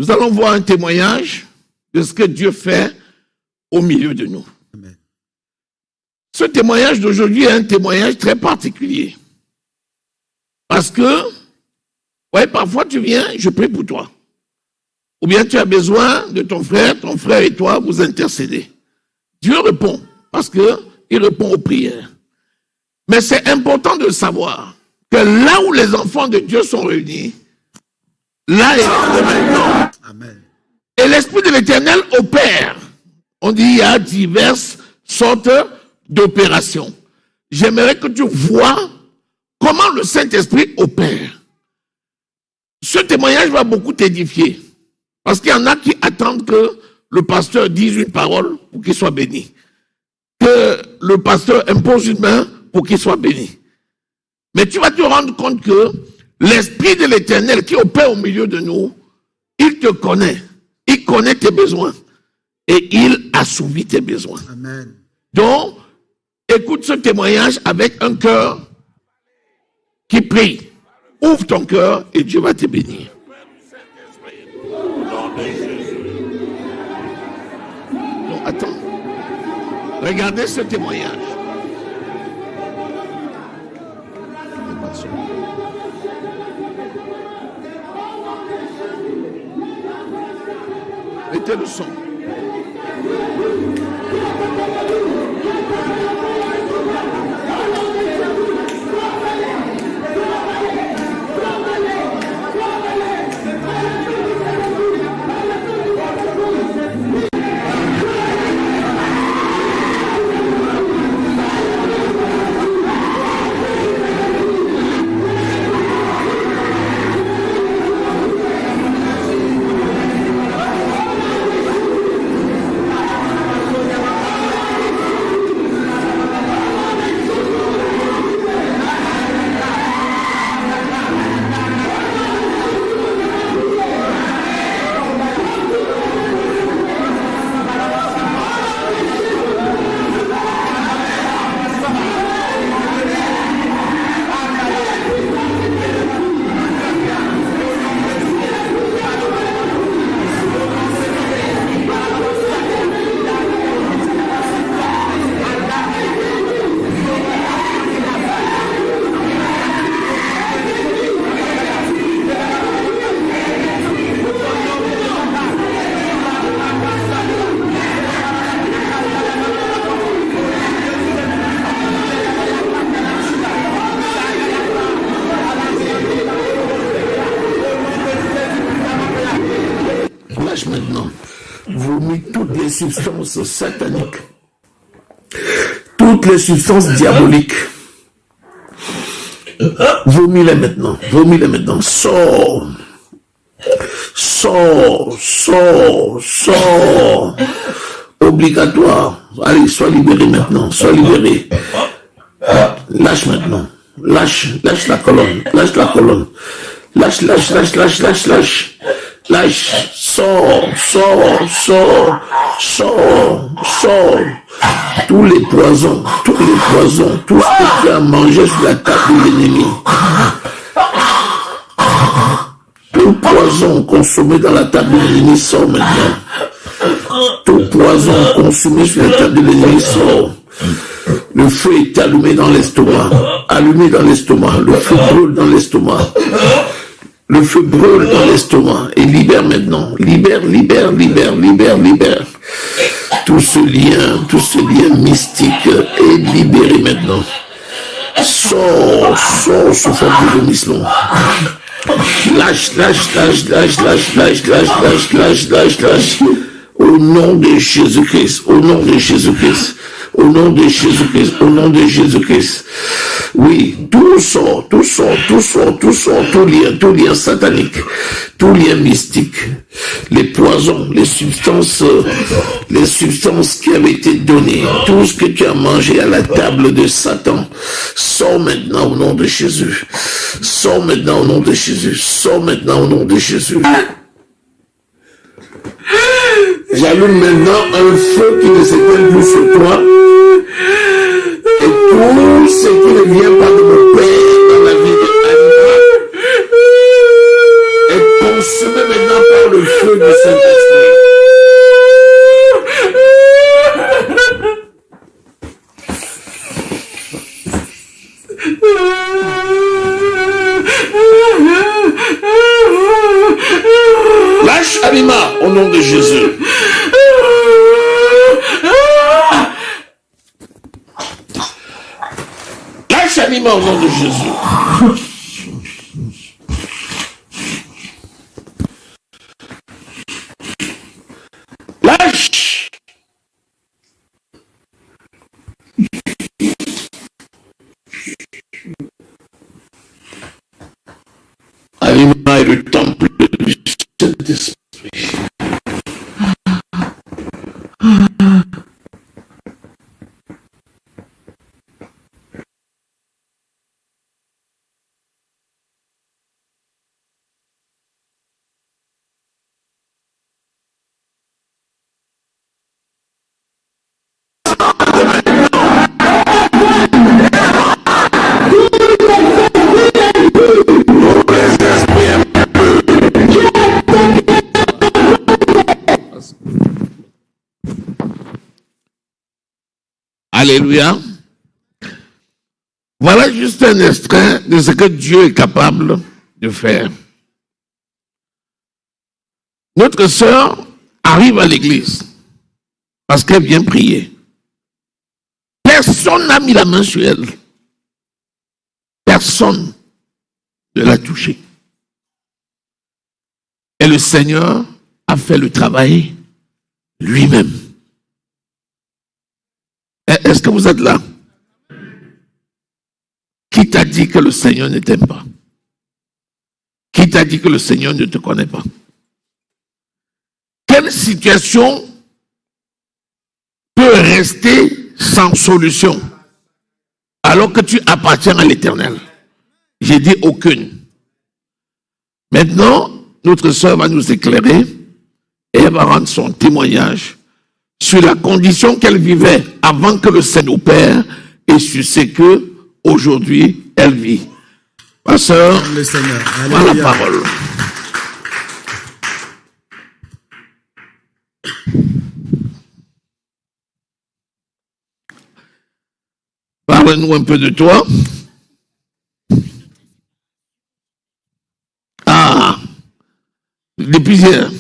Nous allons voir un témoignage de ce que Dieu fait au milieu de nous. Amen. Ce témoignage d'aujourd'hui est un témoignage très particulier. Parce que, ouais, parfois tu viens, je prie pour toi. Ou bien tu as besoin de ton frère et toi, vous intercédez. Dieu répond, parce qu'il répond aux prières. Mais c'est important de savoir que là où les enfants de Dieu sont réunis, là est maintenant. Amen. Et l'Esprit de l'Éternel opère. On dit il y a diverses sortes d'opérations. J'aimerais que tu vois comment le Saint-Esprit opère. Ce témoignage va beaucoup t'édifier. Parce qu'il y en a qui attendent que le pasteur dise une parole pour qu'il soit béni. Que le pasteur impose une main pour qu'il soit béni. Mais tu vas te rendre compte que l'Esprit de l'Éternel qui opère au milieu de nous, il te connaît. Il connaît tes besoins. Et il assouvit tes besoins. Amen. Donc, écoute ce témoignage avec un cœur qui prie. Ouvre ton cœur et Dieu va te bénir. Donc, attends. Regardez ce témoignage. Mettez le son. Maintenant, vomit toutes les substances sataniques, toutes les substances diaboliques. Vomis-les maintenant, sors, obligatoire. Allez, sois libéré maintenant, sois libéré. Lâche maintenant, lâche la colonne, lâche, sors. Tous les poisons, tout ce que tu as mangé sur la table de l'ennemi. Tout poison consommé dans la table de l'ennemi sort maintenant. Tout poison consommé sur la table de l'ennemi sort. Le feu est allumé dans l'estomac. Le feu brûle dans l'estomac. Le feu brûle dans l'estomac et libère maintenant. Libère. Tout ce lien mystique est libéré maintenant. Sors sous forme de vomissement. Lâche. Au nom de Jésus-Christ. Oui, tout sort, tout lien satanique, tout lien mystique, les poisons, les substances qui avaient été données, tout ce que tu as mangé à la table de Satan, sors maintenant au nom de Jésus. J'allume maintenant un feu qui ne s'éteint plus sur toi. Et tout ce qui ne vient pas de mon Père dans la vie de Anna est consumé maintenant par le feu feu du Saint-Esprit. Lâche Alima au nom de Jésus. Lâche Alima au nom de Jésus. Lâche. Alima est le temple du Saint-Esprit. Alléluia. Voilà juste un extrait de ce que Dieu est capable de faire. Notre sœur arrive à l'église parce qu'elle vient prier. Personne n'a mis la main sur elle. Personne ne l'a touchée. Et le Seigneur a fait le travail lui-même. Est-ce que vous êtes là? Qui t'a dit que le Seigneur ne t'aime pas? Qui t'a dit que le Seigneur ne te connaît pas? Quelle situation peut rester sans solution alors que tu appartiens à l'Éternel? J'ai dit aucune. Maintenant, notre sœur va nous éclairer et elle va rendre son témoignage sur la condition qu'elle vivait avant que le Seigneur opère et sur ce que aujourd'hui elle vit. Ma sœur, voilà la parole. Parle-nous un peu de toi. Ah, depuis hier.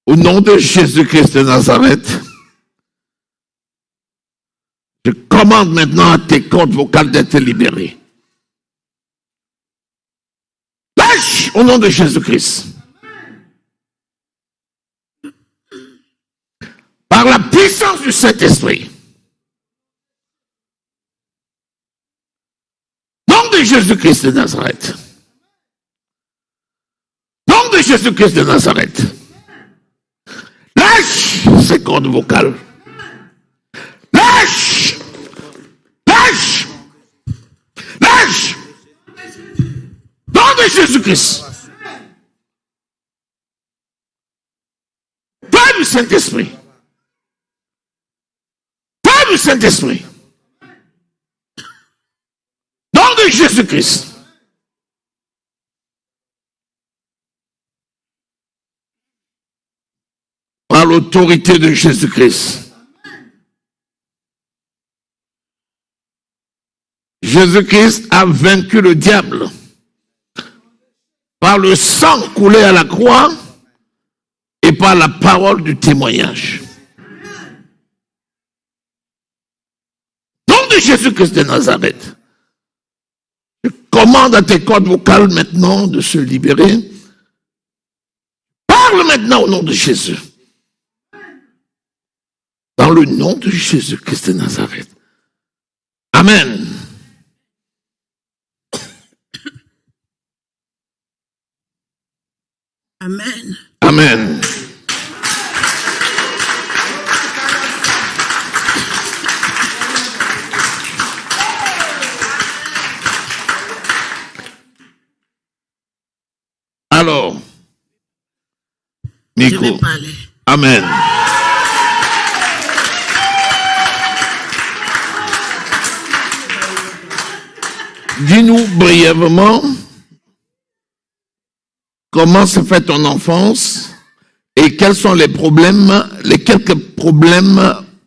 Au nom de Jésus-Christ de Nazareth, je commande maintenant à tes cordes vocales d'être libérées. Lâche au nom de Jésus-Christ. Par la puissance du Saint-Esprit. Nom de Jésus-Christ de Nazareth. Nom de Jésus-Christ de Nazareth. Lâche ces cordes vocales. Lâche. Lâche. Lâche. Nom de Jésus-Christ. Feu du Saint-Esprit. Feu du Saint-Esprit. Nom de Jésus-Christ. Par l'autorité de Jésus-Christ. Jésus-Christ a vaincu le diable par le sang coulé à la croix et par la parole du témoignage. Nom de Jésus-Christ de Nazareth. Je commande à tes cordes vocales maintenant de se libérer. Parle maintenant au nom de Jésus. Dans le nom de Jésus-Christ de Nazareth. Amen. Amen. Amen. Alors, Je Nico. vais parler. Amen. Dis-nous brièvement comment s'est fait ton enfance et quels sont les quelques problèmes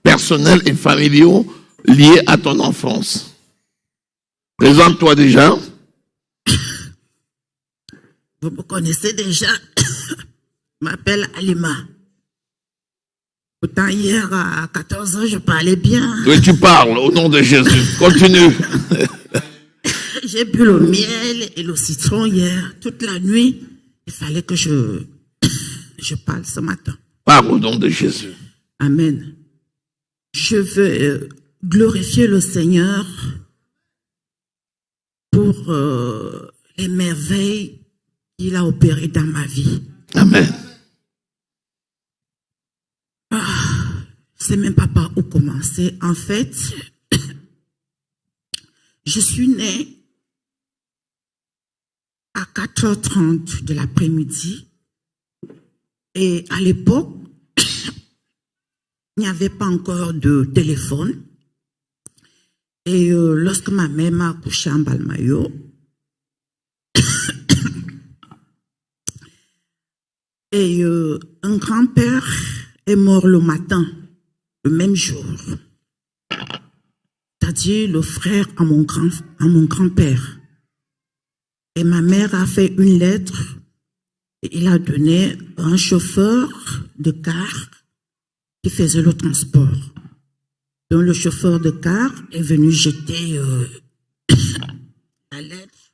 personnels et familiaux liés à ton enfance. Présente-toi déjà. Vous me connaissez déjà. Je m'appelle Alima. Pourtant, hier, à 14 ans, je parlais bien. Oui, tu parles au nom de Jésus. Continue. J'ai bu le miel et le citron hier, toute la nuit. Il fallait que je parle ce matin. Parle au nom de Jésus. Amen. Je veux glorifier le Seigneur pour les merveilles qu'il a opérées dans ma vie. Amen. Je ne sais même pas par où commencer. En fait, je suis née à 4h30 de l'après-midi. Et à l'époque, il n'y avait pas encore de téléphone. Et lorsque ma mère m'a accouché en Balmayo, et un grand-père est mort le matin, le même jour. C'est-à-dire le frère à mon grand-père. Et ma mère a fait une lettre et il a donné un chauffeur de car qui faisait le transport. Donc le chauffeur de car est venu jeter la lettre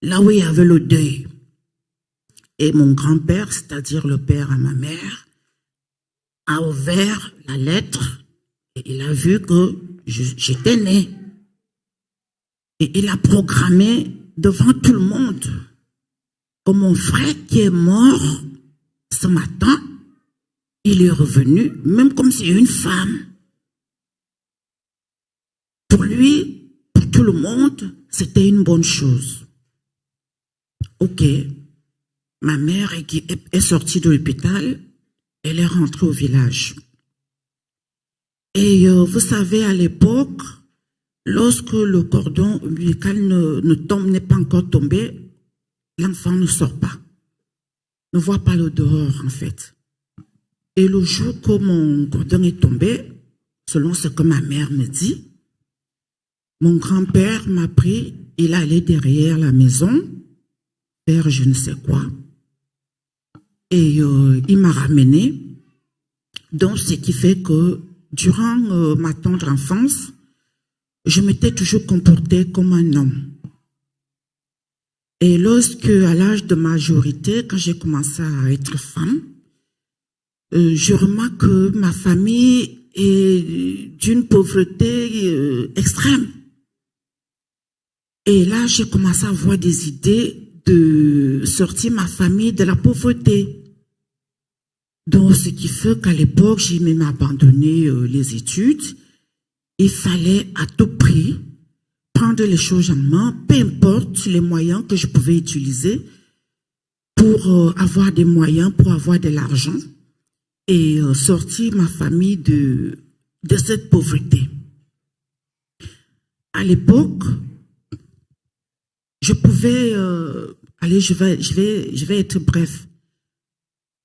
là où il y avait le deuil. Et mon grand-père, c'est-à-dire le père à ma mère, a ouvert la lettre et il a vu que j'étais née. Et il a programmé devant tout le monde que mon frère qui est mort ce matin, il est revenu, même comme si une femme. Pour lui, pour tout le monde, c'était une bonne chose. Ok. Ma mère est sortie de l'hôpital, elle est rentrée au village. Et vous savez, à l'époque, lorsque le cordon ombilical n'est pas encore tombé, l'enfant ne sort pas, ne voit pas le dehors en fait. Et le jour que mon cordon est tombé, selon ce que ma mère me dit, mon grand-père m'a pris, il allait derrière la maison, faire je ne sais quoi. Et il m'a ramené. Donc, ce qui fait que durant ma tendre enfance, je m'étais toujours comportée comme un homme. Et lorsque, à l'âge de majorité, quand j'ai commencé à être femme, je remarque que ma famille est d'une pauvreté extrême. Et là, j'ai commencé à avoir des idées de sortir ma famille de la pauvreté. Donc, ce qui fait qu'à l'époque, j'ai même abandonné les études. Il fallait à tout prix prendre les choses en main, peu importe les moyens que je pouvais utiliser pour avoir des moyens, pour avoir de l'argent et sortir ma famille de cette pauvreté. À l'époque, je pouvais... allez, je vais être bref.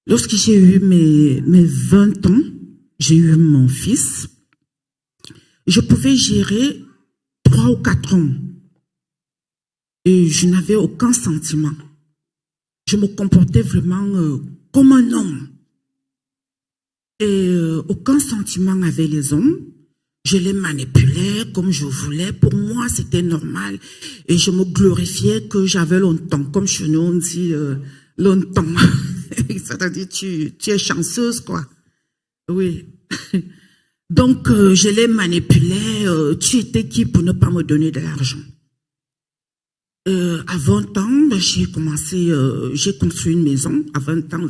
Lorsque j'ai eu mes 20 ans, j'ai eu mon fils, je pouvais gérer 3 ou 4 hommes. Et je n'avais aucun sentiment. Je me comportais vraiment comme un homme. Et aucun sentiment avec les hommes. Je les manipulais comme je voulais. Pour moi, c'était normal. Et je me glorifiais que j'avais longtemps. Comme chez nous, on dit longtemps. C'est-à-dire, tu es chanceuse, quoi. Oui. Donc, je les manipulais. Tu étais qui pour ne pas me donner de l'argent? À 20 ans, j'ai construit une maison. À 20 ans,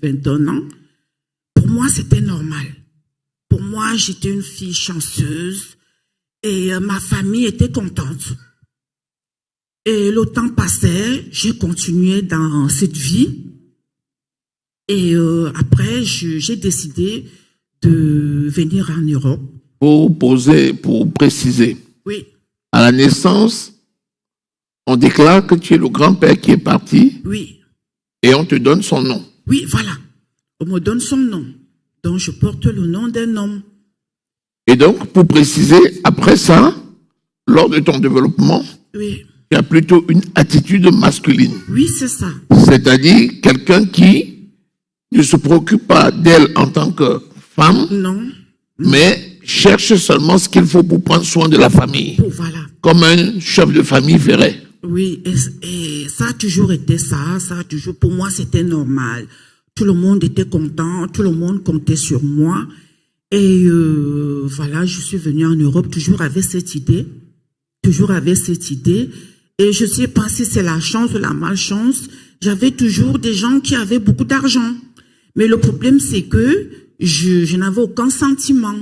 21 ans. Pour moi, c'était normal. Pour moi, j'étais une fille chanceuse. Et ma famille était contente. Et le temps passait. J'ai continué dans cette vie. Et après, j'ai décidé de venir en Europe. Pour préciser. Oui. À la naissance, on déclare que tu es le grand-père qui est parti. Oui. Et on te donne son nom. Oui, voilà. On me donne son nom. Donc, je porte le nom d'un homme. Et donc, pour préciser, après ça, lors de ton développement, Oui, tu as plutôt une attitude masculine. oui, c'est ça. C'est-à-dire quelqu'un qui ne se préoccupe pas d'elle en tant que femme, Non. mais cherche seulement ce qu'il faut pour prendre soin de la famille, Oh, voilà. comme un chef de famille ferait. Oui, et ça a toujours été ça. Ça a toujours, pour moi, c'était normal. Tout le monde était content. Tout le monde comptait sur moi. Et voilà, je suis venue en Europe toujours avec cette idée. Toujours avec cette idée. Et je ne sais pas si c'est la chance ou la malchance. J'avais toujours des gens qui avaient beaucoup d'argent. Mais le problème, c'est que je n'avais aucun sentiment.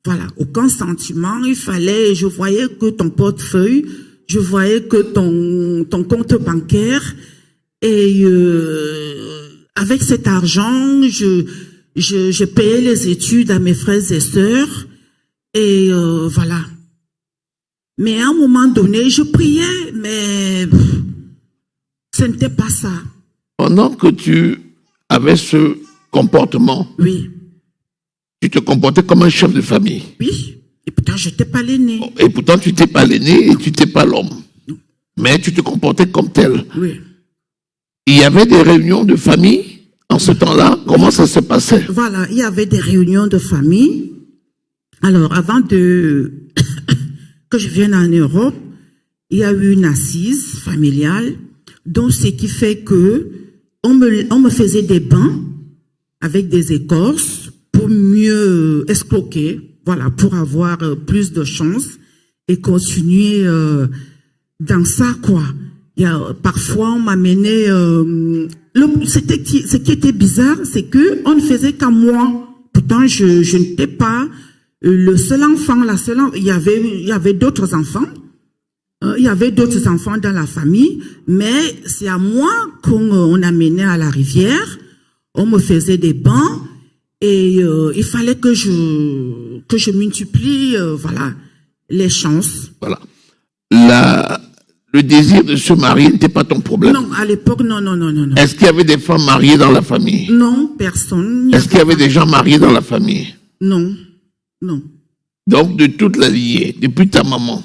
Voilà, aucun sentiment. Il fallait, je voyais que ton portefeuille, je voyais que ton compte bancaire. Et avec cet argent, je payais les études à mes frères et sœurs. Et voilà. Mais à un moment donné, je priais, mais ce n'était pas ça. Pendant que tu avais ce comportement, Oui, tu te comportais comme un chef de famille. oui. Et pourtant, je n'étais pas l'aîné. Et pourtant, tu n'étais pas l'aîné et tu n'étais pas l'homme. Mais tu te comportais comme tel. Oui. Il y avait des réunions de famille en ce temps-là. Comment ça se passait? Voilà, il y avait des réunions de famille. Alors, avant que je vienne en Europe, il y a eu une assise familiale. Donc, ce qui fait que on me faisait des bains avec des écorces pour mieux escroquer, voilà, pour avoir plus de chance et continuer dans ça, quoi. Parfois, on m'amenait... ce qui était bizarre, c'est que on ne faisait qu'à moi. Pourtant, je n'étais pas le seul enfant, il y avait d'autres enfants. Il y avait d'autres enfants dans la famille, mais c'est à moi qu'on amenait à la rivière. On me faisait des bancs et il fallait que je multiplie, voilà, les chances. Voilà. Le désir de se marier n'était pas ton problème. Non, à l'époque, non. Est-ce qu'il y avait des femmes mariées dans la famille? Non, personne. Est-ce qu'il y avait des gens mariés dans la famille? Non. Donc, de toute la lignée, depuis ta maman,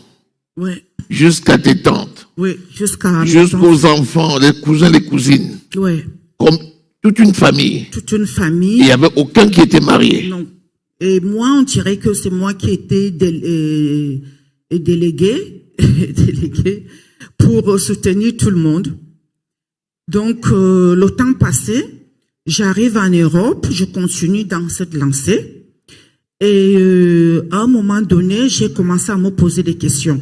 Oui, jusqu'à tes tantes, oui, jusqu'à... jusqu'aux enfants, les cousins, les cousines, Oui, comme toute une famille, toute une famille. il n'y avait aucun qui était marié. Non. Et moi, on dirait que c'est moi qui étais délégué pour soutenir tout le monde. Donc, le temps passé, j'arrive en Europe, je continue dans cette lancée. Et à un moment donné, j'ai commencé à me poser des questions.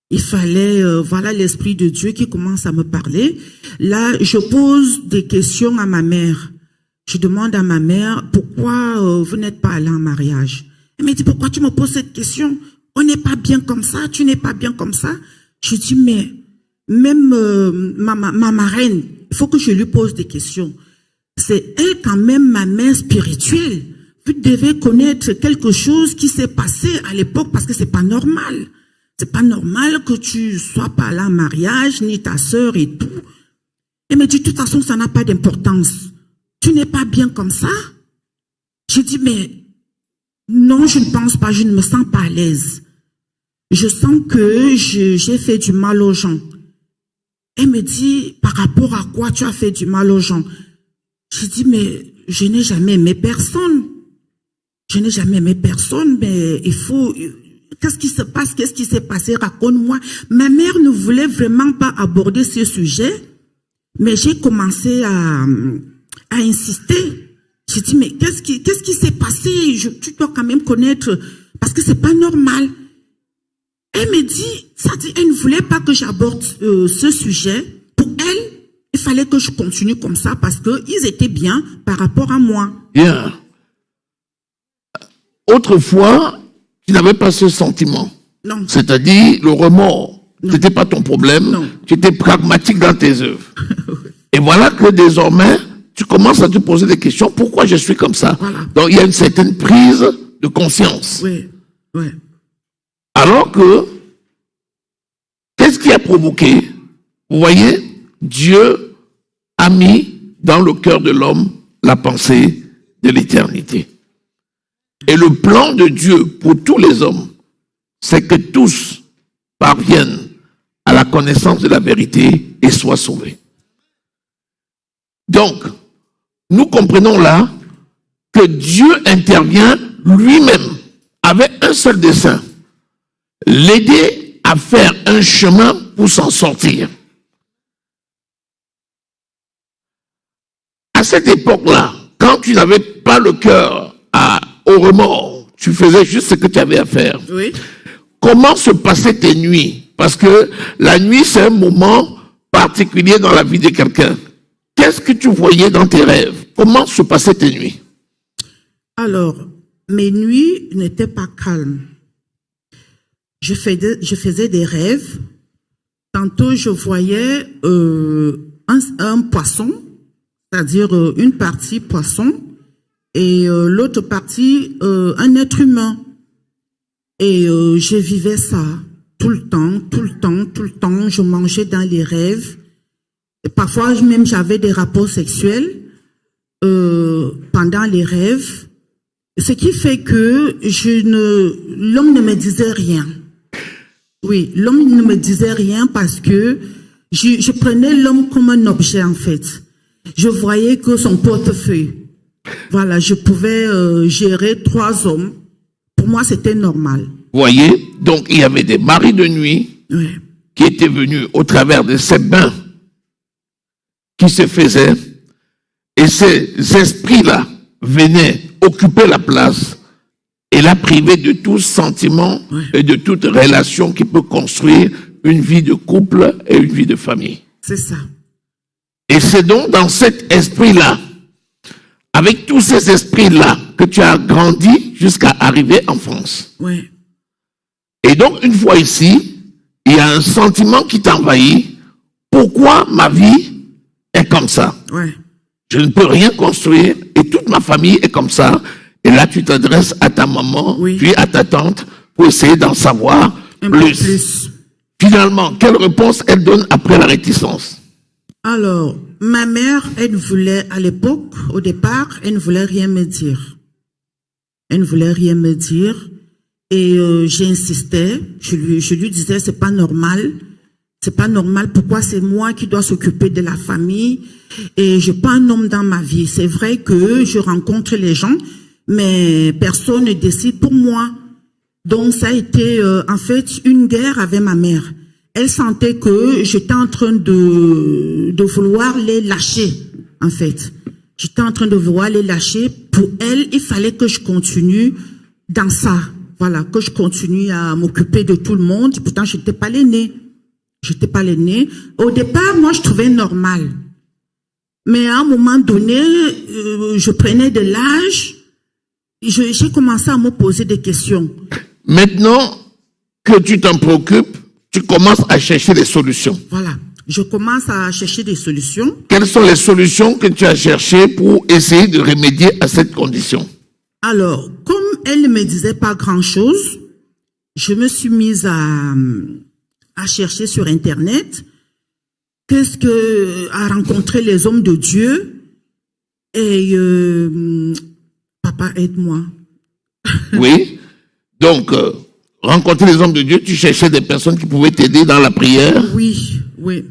Il fallait, voilà l'Esprit de Dieu qui commence à me parler. Là, je pose des questions à ma mère. Je demande à ma mère, pourquoi vous n'êtes pas allé en mariage? Elle me dit, pourquoi tu me poses cette question? On n'est pas bien comme ça, tu n'es pas bien comme ça. Je dis, mais même ma marraine, il faut que je lui pose des questions. C'est elle quand même ma mère spirituelle. Vous devez connaître quelque chose qui s'est passé à l'époque parce que c'est pas normal. C'est pas normal que tu sois pas là en mariage, ni ta sœur et tout. Elle me dit, de toute façon, ça n'a pas d'importance. Tu n'es pas bien comme ça? Je dis, mais non, je ne pense pas, je ne me sens pas à l'aise. Je sens que j'ai fait du mal aux gens. Elle me dit, par rapport à quoi tu as fait du mal aux gens? Je dis, mais je n'ai jamais aimé personne. Je n'ai jamais aimé personne, mais il faut... Qu'est-ce qui se passe? Qu'est-ce qui s'est passé? Raconte-moi. Ma mère ne voulait vraiment pas aborder ce sujet, mais j'ai commencé à insister. J'ai dit, mais qu'est-ce qui s'est passé? Tu dois quand même connaître, parce que c'est pas normal. Elle me dit, elle ne voulait pas que j'aborde ce sujet. Pour elle, il fallait que je continue comme ça parce qu'ils étaient bien par rapport à moi. Bien. Autrefois, tu n'avais pas ce sentiment. Non. C'est-à-dire le remords. Ce n'était pas ton problème. Non. Tu étais pragmatique dans tes œuvres. Et voilà que désormais, tu commences à te poser des questions. Pourquoi je suis comme ça? Voilà. Donc, il y a une certaine prise de conscience. Oui. Alors que, qu'est-ce qui a provoqué? Vous voyez, Dieu a a mis dans le cœur de l'homme la pensée de l'éternité. Et le plan de Dieu pour tous les hommes, c'est que tous parviennent à la connaissance de la vérité et soient sauvés. Donc, nous comprenons là que Dieu intervient lui-même avec un seul dessein, l'aider à faire un chemin pour s'en sortir. À cette époque-là, quand tu n'avais pas le cœur au remords, tu faisais juste ce que tu avais à faire. Oui. Comment se passaient tes nuits? Parce que la nuit, c'est un moment particulier dans la vie de quelqu'un. Qu'est-ce que tu voyais dans tes rêves? Comment se passaient tes nuits? Alors, mes nuits n'étaient pas calmes. Je faisais des rêves. Tantôt, je voyais un poisson, c'est-à-dire une partie poisson, et l'autre partie un être humain. Et je vivais ça tout le temps. Je mangeais dans les rêves. Et parfois, même j'avais des rapports sexuels pendant les rêves. Ce qui fait que l'homme ne me disait rien. Oui, l'homme ne me disait rien parce que je prenais l'homme comme un objet en fait. Je voyais que son portefeuille. Voilà, je pouvais gérer 3 hommes. Pour moi, c'était normal. Vous voyez, donc il y avait des maris de nuit qui étaient venus au travers de ces bains qui se faisaient, et ces esprits-là venaient occuper la place et la priver de tout sentiment et de toute relation qui peut construire une vie de couple et une vie de famille. C'est ça. Et c'est donc dans cet esprit-là, avec tous ces esprits-là, que tu as grandi jusqu'à arriver en France. Oui. Et donc, une fois ici, il y a un sentiment qui t'envahit. Pourquoi ma vie est comme ça? Ouais. Je ne peux rien construire et toute ma famille est comme ça. Et là, tu t'adresses à ta maman, puis à ta tante, pour essayer d'en savoir plus. Finalement, quelle réponse elle donne après la réticence? Alors, ma mère, elle voulait, à l'époque, au départ, elle ne voulait rien me dire. Elle ne voulait rien me dire. Et j'insistais, je lui disais, c'est pas normal. C'est pas normal. Pourquoi c'est moi qui dois s'occuper de la famille? Et j'ai pas un homme dans ma vie. C'est vrai que je rencontre les gens, mais personne ne décide pour moi. Donc ça a été en fait une guerre avec ma mère. Elle sentait que j'étais en train de vouloir les lâcher, en fait. J'étais en train de vouloir les lâcher. Pour elle, il fallait que je continue dans ça. Voilà, que je continue à m'occuper de tout le monde. Pourtant, je n'étais pas l'aînée. J'étais pas l'aînée. Au départ, moi, je trouvais normal. Mais à un moment donné, je prenais de l'âge. J'ai commencé à me poser des questions. Maintenant que tu t'en préoccupes, tu commences à chercher des solutions. Voilà. Je commence à chercher des solutions. Quelles sont les solutions que tu as cherchées pour essayer de remédier à cette condition? Alors, comme elle ne me disait pas grand-chose, je me suis mise à chercher sur Internet à rencontrer les hommes de Dieu. Et papa, aide-moi. Oui. Donc, rencontrer les hommes de Dieu, tu cherchais des personnes qui pouvaient t'aider dans la prière? Oui, oui.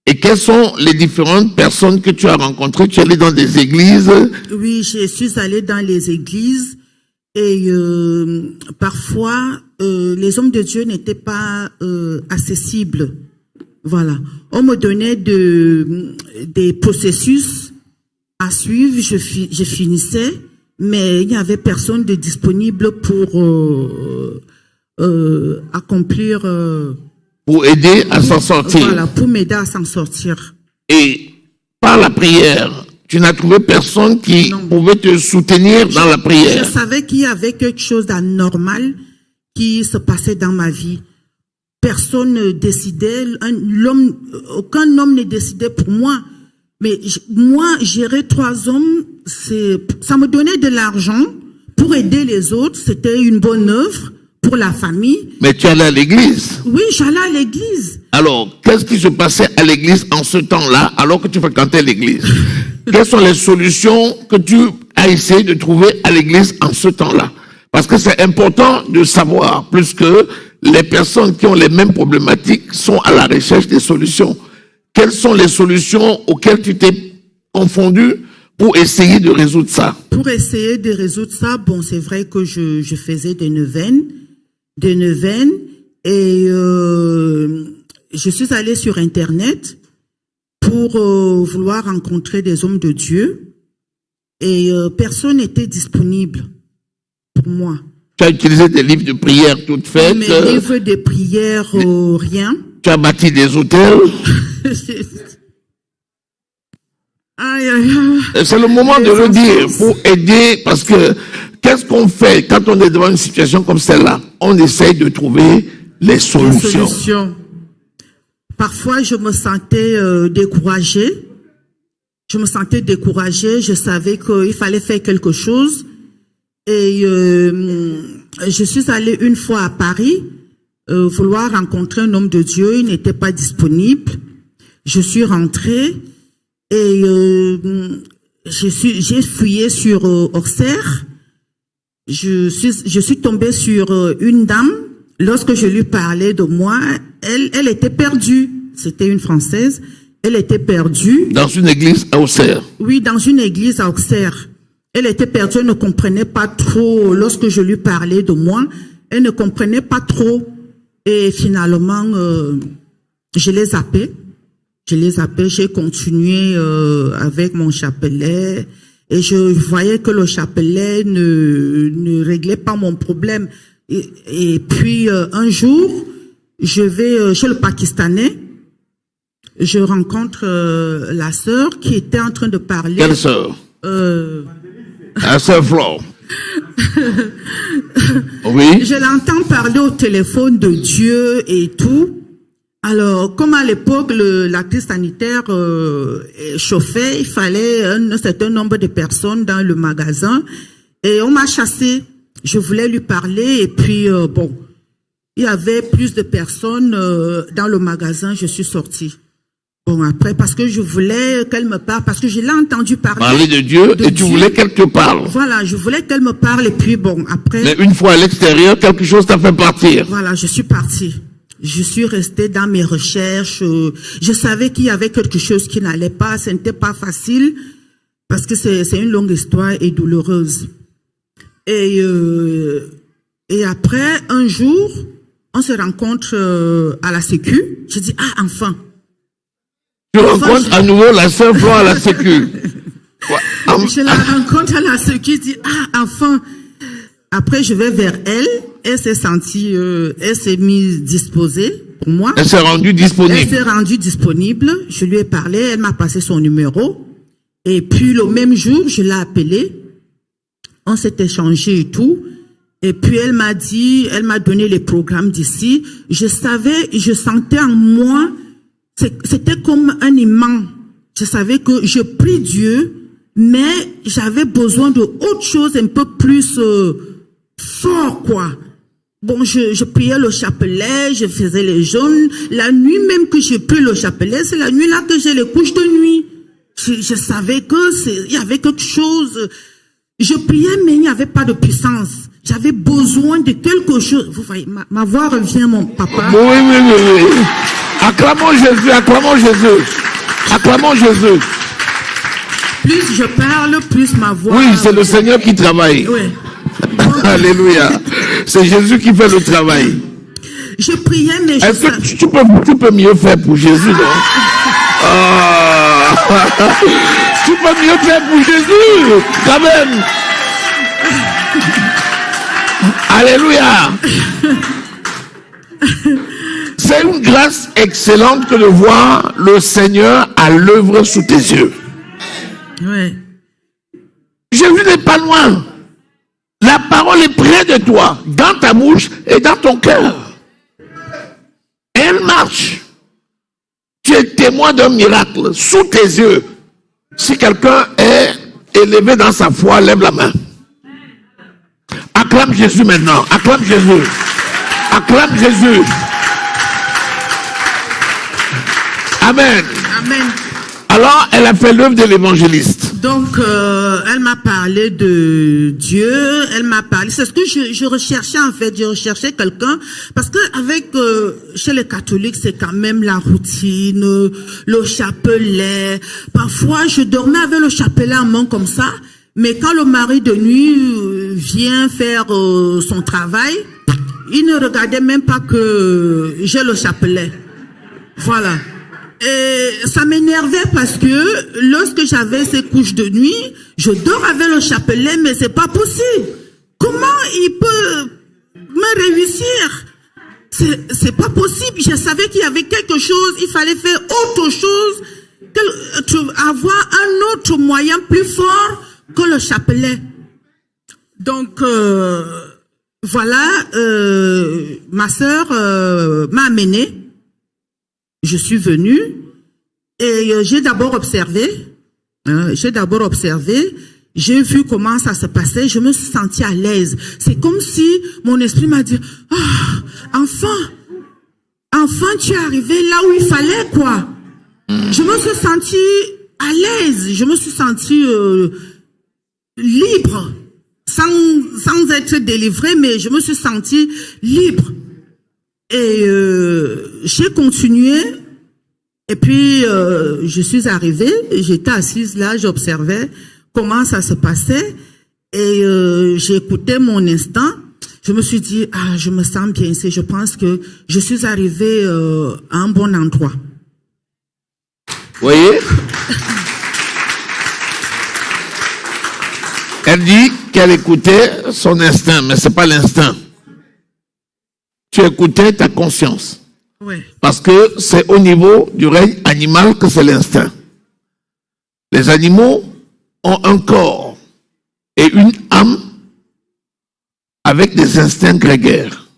Et quelles sont les différentes personnes que tu as rencontrées? Tu es allé dans des églises? Oui, je suis allée dans les églises et parfois les hommes de Dieu n'étaient pas accessibles. Voilà. On me donnait des processus à suivre, je finissais, mais il n'y avait personne de disponible pour accomplir... pour aider à s'en sortir. Voilà, pour m'aider à s'en sortir. Et par la prière, tu n'as trouvé personne qui pouvait te soutenir dans la prière? Je savais qu'il y avait quelque chose d'anormal qui se passait dans ma vie. Personne ne décidait, aucun homme ne décidait pour moi. Mais moi, gérer 3 hommes, ça me donnait de l'argent pour aider les autres. C'était une bonne œuvre pour pour la famille. Mais tu allais à l'église. Oui, j'allais à l'église. Alors, qu'est-ce qui se passait à l'église en ce temps-là, alors que tu fréquentais l'église? Quelles sont les solutions que tu as essayé de trouver à l'église en ce temps-là? Parce que c'est important de savoir, plus que les personnes qui ont les mêmes problématiques sont à la recherche des solutions. Quelles sont les solutions auxquelles tu t'es confondu pour essayer de résoudre ça? Pour essayer de résoudre ça, bon, c'est vrai que je faisais des neuvaines, et je suis allée sur Internet pour vouloir rencontrer des hommes de Dieu, et personne n'était disponible pour moi. Tu as utilisé des livres de prière toutes faites. Mes livres de prière, rien. Tu as bâti des hôtels. Aïe, aïe, aïe. C'est le moment de le dire pour aider, parce que qu'est-ce qu'on fait quand on est devant une situation comme celle-là? On essaye de trouver les solutions. Parfois, je me sentais découragée. Je savais qu'il fallait faire quelque chose. Et je suis allée une fois à Paris vouloir rencontrer un homme de Dieu. Il n'était pas disponible. Je suis rentrée et j'ai fouillé sur Auxerre. Je suis tombée sur une dame. Lorsque je lui parlais de moi, elle était perdue. C'était une Française. Elle était perdue. Dans une église à Auxerre? Oui, dans une église à Auxerre. Elle était perdue, elle ne comprenait pas trop. Lorsque je lui parlais de moi, elle ne comprenait pas trop. Et finalement, je l'ai zappée. J'ai continué avec mon chapelet. Et je voyais que le chapelet ne réglait pas mon problème. Et puis, un jour, je vais chez le Pakistanais. Je rencontre la sœur qui était en train de parler. Quelle sœur? La sœur Flore. Oui. Je l'entends parler au téléphone de Dieu et tout. Alors, comme à l'époque, la crise sanitaire chauffait, il fallait un certain nombre de personnes dans le magasin. Et on m'a chassé. Je voulais lui parler et puis, bon, il y avait plus de personnes dans le magasin, je suis sortie. Bon, après, parce que je voulais qu'elle me parle, parce que je l'ai entendu parler. Parler de Dieu, et tu voulais qu'elle te parle. Voilà, je voulais qu'elle me parle, et puis bon, après. Mais une fois à l'extérieur, quelque chose t'a fait partir. Voilà, je suis partie. Je suis restée dans mes recherches. Je savais qu'il y avait quelque chose qui n'allait pas, ce n'était pas facile, parce que c'est une longue histoire et douloureuse. Et après, un jour, on se rencontre à la Sécu. Je dis, ah, enfin. Tu rencontres à nouveau la sœur Flore à la Sécu. Je la rencontre à la Sécu, je dis, ah, enfin. Après, je vais vers elle. Elle s'est sentie, elle s'est mise disposée pour moi. Elle s'est rendue disponible. Elle s'est rendue disponible. Je lui ai parlé, elle m'a passé son numéro. Et puis, le même jour, je l'ai appelée. On s'est échangé et tout. Et puis, elle m'a donné les programmes d'ici. Je sentais en moi, c'était comme un aimant. Je savais que je prie Dieu, mais j'avais besoin de autre chose un peu plus fort, quoi. Bon, je priais le chapelet, je faisais les jeûnes. La nuit même que je prie le chapelet, c'est la nuit là que j'ai les couches de nuit. Je savais que il y avait quelque chose. Je priais, mais il n'y avait pas de puissance. J'avais besoin de quelque chose. Vous voyez, ma voix revient, mon papa. Oui. Acclamons Jésus, acclamons Jésus. Acclamons Jésus. Plus je parle, plus ma voix... Oui, c'est le Seigneur qui travaille. Oui. Alléluia. C'est Jésus qui fait le travail. Je priais, mais est-ce que tu peux mieux faire pour Jésus, non? Tu peux mieux faire pour Jésus, quand même. Alléluia. C'est une grâce excellente que de voir le Seigneur à l'œuvre sous tes yeux. Oui. Jésus n'est pas loin. La parole est près de toi, dans ta bouche et dans ton cœur. Elle marche. Tu es témoin d'un miracle sous tes yeux. Si quelqu'un est élevé dans sa foi, lève la main. Acclame Jésus maintenant. Acclame Jésus. Acclame Jésus. Amen. Amen. Alors, elle a fait l'œuvre de l'évangéliste. Donc, elle m'a parlé de Dieu, elle m'a parlé, c'est ce que je recherchais en fait, je recherchais quelqu'un, parce que avec chez les catholiques, c'est quand même la routine, le chapelet, parfois je dormais avec le chapelet en main comme ça, mais quand le mari de nuit vient faire son travail, il ne regardait même pas que j'ai le chapelet. Voilà. Et ça m'énervait parce que lorsque j'avais ces couches de nuit, je dors avec le chapelet, mais c'est pas possible. Comment il peut me réussir? C'est pas possible. Je savais qu'il y avait quelque chose, il fallait faire autre chose, avoir un autre moyen plus fort que le chapelet. Donc, voilà, ma sœur m'a amenée. Je suis venue et j'ai d'abord observé, j'ai vu comment ça se passait, je me suis sentie à l'aise. C'est comme si mon esprit m'a dit, enfin, tu es arrivé là où il fallait, quoi. Je me suis sentie à l'aise, je me suis sentie libre, sans être délivrée, mais je me suis sentie libre. Et j'ai continué, et puis je suis arrivée, j'étais assise là, j'observais comment ça se passait, et j'écoutais mon instinct. Je me suis dit, je me sens bien ici, je pense que je suis arrivée à un bon endroit. Vous voyez? Elle dit qu'elle écoutait son instinct, mais c'est pas l'instinct. Tu écoutais ta conscience. Ouais. Parce que c'est au niveau du règne animal que c'est l'instinct. Les animaux ont un corps et une âme avec des instincts grégaires.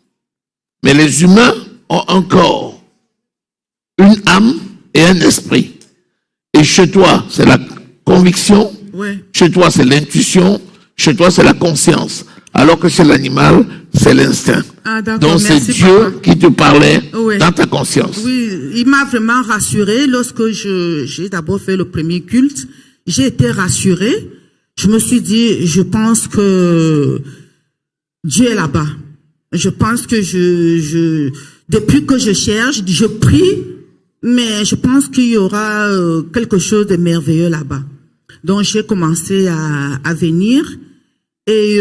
Mais les humains ont un corps, une âme et un esprit. Et chez toi, c'est la conviction. Ouais. Chez toi, c'est l'intuition. Chez toi, c'est la conscience. Alors que chez l'animal, c'est l'instinct. Donc c'est Dieu papa. Qui te parlait dans ta conscience. Oui, il m'a vraiment rassuré lorsque j'ai d'abord fait le premier culte. J'ai été rassurée. Je me suis dit, je pense que Dieu est là-bas. Je pense que depuis que je cherche, je prie, mais je pense qu'il y aura quelque chose de merveilleux là-bas. Donc j'ai commencé à venir et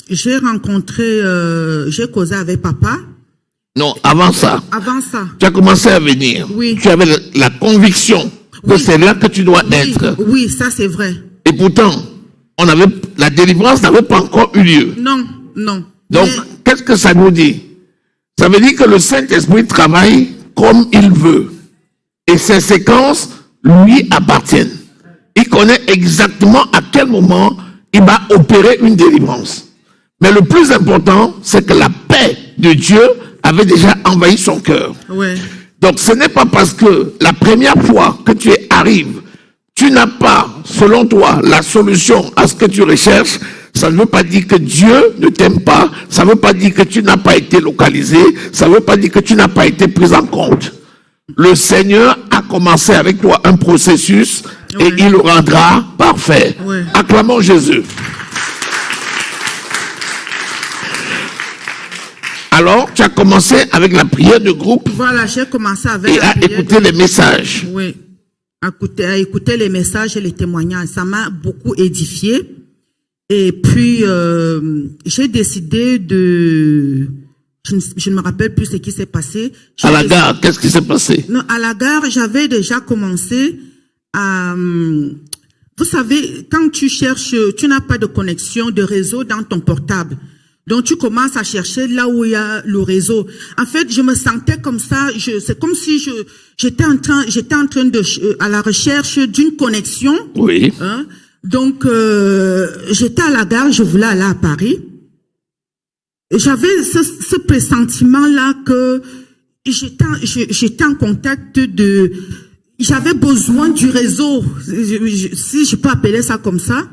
j'ai rencontré, j'ai causé avec papa. Non, avant ça. Avant ça. Tu as commencé à venir. Oui. Tu avais la conviction que c'est là que tu dois être. Oui, ça c'est vrai. Et pourtant, la délivrance n'avait pas encore eu lieu. Non, non. Donc, qu'est-ce que ça nous dit? Ça veut dire que le Saint-Esprit travaille comme il veut. Et ses séquences lui appartiennent. Il connaît exactement à quel moment il va opérer une délivrance. Mais le plus important, c'est que la paix de Dieu avait déjà envahi son cœur. Ouais. Donc ce n'est pas parce que la première fois que tu arrives, tu n'as pas, selon toi, la solution à ce que tu recherches. Ça ne veut pas dire que Dieu ne t'aime pas. Ça ne veut pas dire que tu n'as pas été localisé. Ça ne veut pas dire que tu n'as pas été pris en compte. Le Seigneur a commencé avec toi un processus et il le rendra parfait. Ouais. Acclamons Jésus. Alors, tu as commencé avec la prière de groupe. Voilà, j'ai commencé avec et à écouter les messages. Oui, à écouter les messages et les témoignages. Ça m'a beaucoup édifié. Et puis, j'ai décidé de... Je ne me rappelle plus ce qui s'est passé. À la gare, qu'est-ce qui s'est passé? Non, à la gare, j'avais déjà commencé à... Vous savez, quand tu cherches, tu n'as pas de connexion de réseau dans ton portable. Donc, tu commences à chercher là où il y a le réseau. En fait, je me sentais comme ça. C'est comme si j'étais en train de, à la recherche d'une connexion. Oui. Hein? Donc, j'étais à la gare, je voulais aller à Paris. J'avais ce pressentiment-là que j'étais en contact j'avais besoin du réseau, si je peux appeler ça comme ça.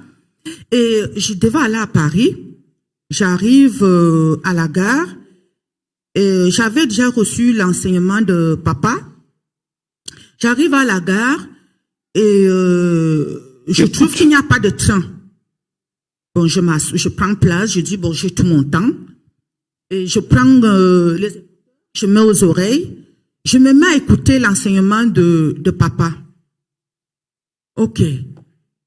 Et je devais aller à Paris. J'arrive à la gare J'avais déjà reçu l'enseignement de papa. J'arrive à la gare et je trouve qu'il n'y a pas de train. Bon, je prends place, je dis, bon, j'ai tout mon temps. Et je prends je mets aux oreilles, je me mets à écouter l'enseignement de papa. Ok.